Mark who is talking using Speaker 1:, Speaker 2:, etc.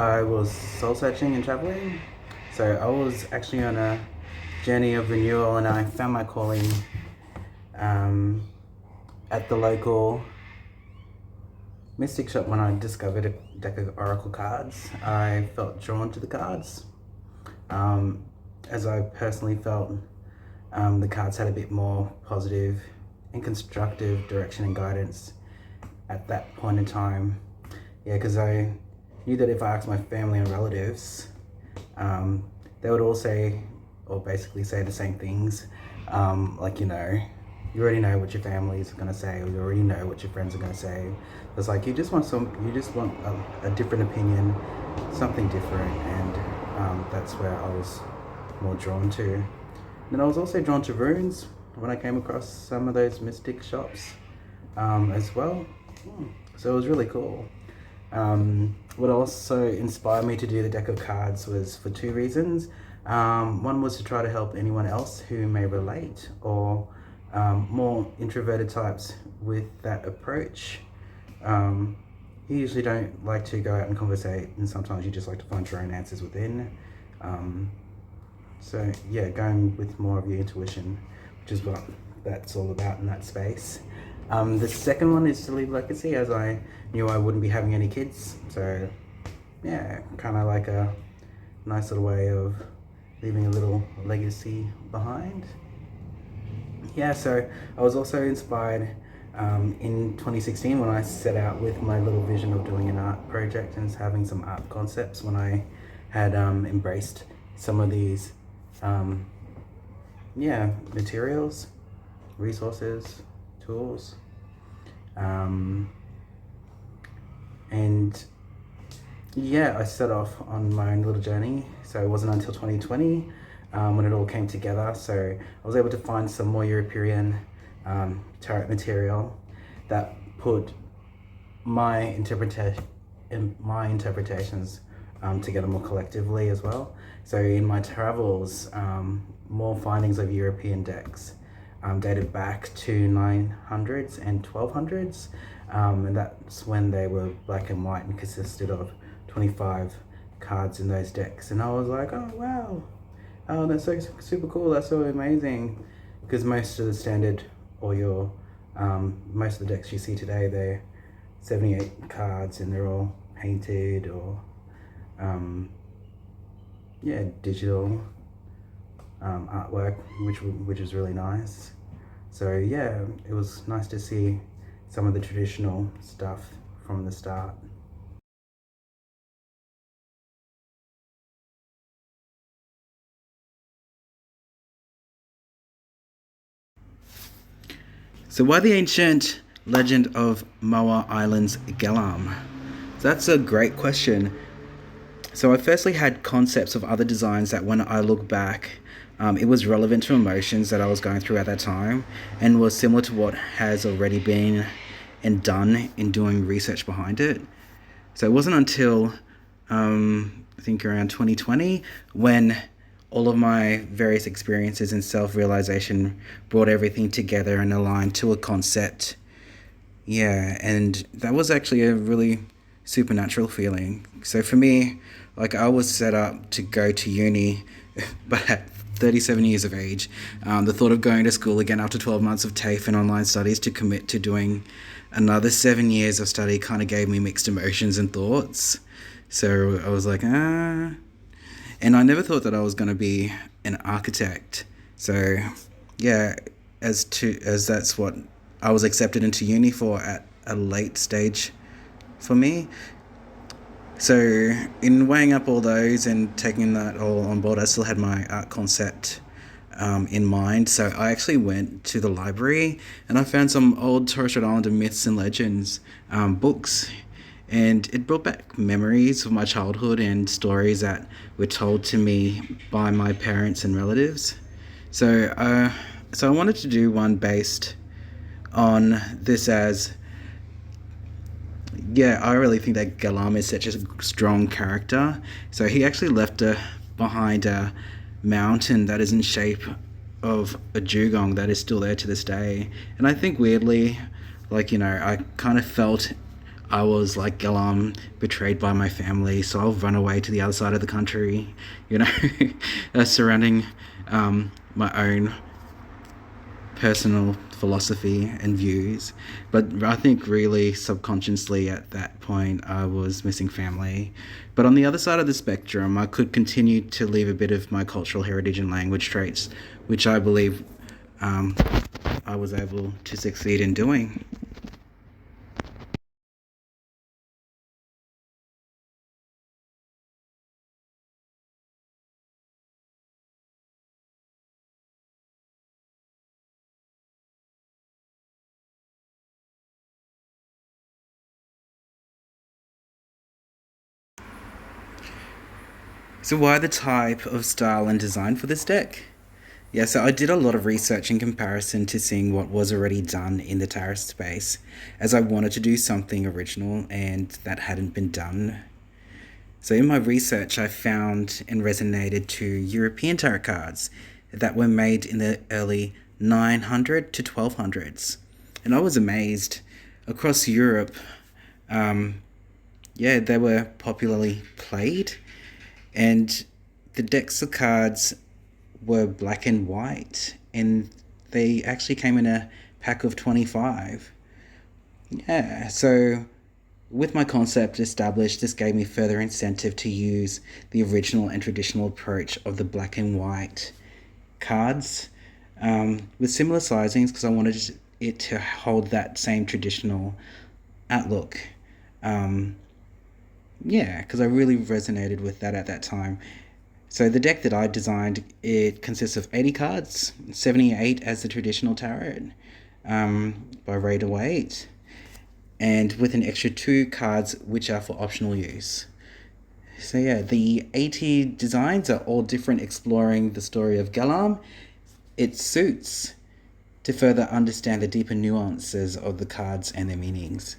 Speaker 1: I was soul searching and traveling. So I was actually on a journey of renewal, and I found my calling um, at the local mystic shop when I discovered a deck of oracle cards. I felt drawn to the cards, as I personally felt the cards had a bit more positive and constructive direction and guidance at that point in time. Yeah, because I knew that if I asked my family and relatives, they would all say, or basically say the same things. Like, you already know what your family is gonna say, or you already know what your friends are gonna say. It's like you just want a different opinion, something different, and that's where I was more drawn to. Then I was also drawn to runes when I came across some of those mystic shops as well. So it was really cool. What also inspired me to do the deck of cards was for two reasons. One was to try to help anyone else who may relate, or more introverted types with that approach. You usually don't like to go out and conversate, and sometimes you just like to find your own answers within. So yeah, going with more of your intuition, which is what that's all about in that space. The second one is to leave legacy, as I knew I wouldn't be having any kids. So yeah, kind of like a nice little way of leaving a little legacy behind. Yeah, so I was also inspired in 2016 when I set out with my little vision of doing an art project and having some art concepts, when I had embraced some of these materials, resources, tools, and yeah, I set off on my own little journey. So it wasn't until 2020 when it all came together. So I was able to find some more European tarot material that put my interpretations together more collectively as well. So in my travels, more findings of European decks dated back to 900s and 1200s, and that's when they were black and white and consisted of 25 cards in those decks. And I was like, oh wow, oh that's so super cool, that's so amazing, because most of the standard, or your most of the decks you see today, they're 78 cards and they're all painted or digital artwork, which is really nice. So yeah, it was nice to see some of the traditional stuff from the start. So why the ancient legend of Moa Island's Gelam? That's a great question. So I firstly had concepts of other designs that when I look back, it was relevant to emotions that I was going through at that time, and was similar to what has already been and done in doing research behind it. So it wasn't until I think around 2020 when all of my various experiences and self-realization brought everything together and aligned to a concept. Yeah, and that was actually a really supernatural feeling. So for me, like, I was set up to go to uni, but at 37 years of age, the thought of going to school again after 12 months of TAFE and online studies to commit to doing another 7 years of study kind of gave me mixed emotions and thoughts. So I was like, and I never thought that I was going to be an architect. So yeah, as that's what I was accepted into uni for at a late stage for me. So in weighing up all those and taking that all on board, I still had my art concept in mind. So I actually went to the library and I found some old Torres Strait Islander myths and legends books, and it brought back memories of my childhood and stories that were told to me by my parents and relatives. So I wanted to do one based on this, as yeah, I really think that Gelam is such a strong character. So he actually left behind a mountain that is in shape of a dugong that is still there to this day. And I think weirdly, like, I kind of felt I was like Gelam, betrayed by my family, so I'll run away to the other side of the country, you know, surrounding my own personal philosophy and views. But I think really subconsciously at that point, I was missing family. But on the other side of the spectrum, I could continue to leave a bit of my cultural heritage and language traits, which I believe um, I was able to succeed in doing. So, why the type of style and design for this deck? Yeah, so I did a lot of research in comparison to seeing what was already done in the tarot space, as I wanted to do something original and that hadn't been done. So, in my research, I found and resonated to European tarot cards that were made in the early 900 to 1200s. And I was amazed. Across Europe, um, yeah, they were popularly played, and the decks of cards were black and white, and they actually came in a pack of 25. Yeah, so with my concept established, this gave me further incentive to use the original and traditional approach of the black and white cards with similar sizings because I wanted it to hold that same traditional outlook. Um, yeah, because I really resonated with that at that time. So the deck that I designed, it consists of 80 cards, 78 as the traditional tarot, by Raider Waite, and with an extra 2 cards which are for optional use. So yeah, the 80 designs are all different, exploring the story of Gelam. It suits to further understand the deeper nuances of the cards and their meanings.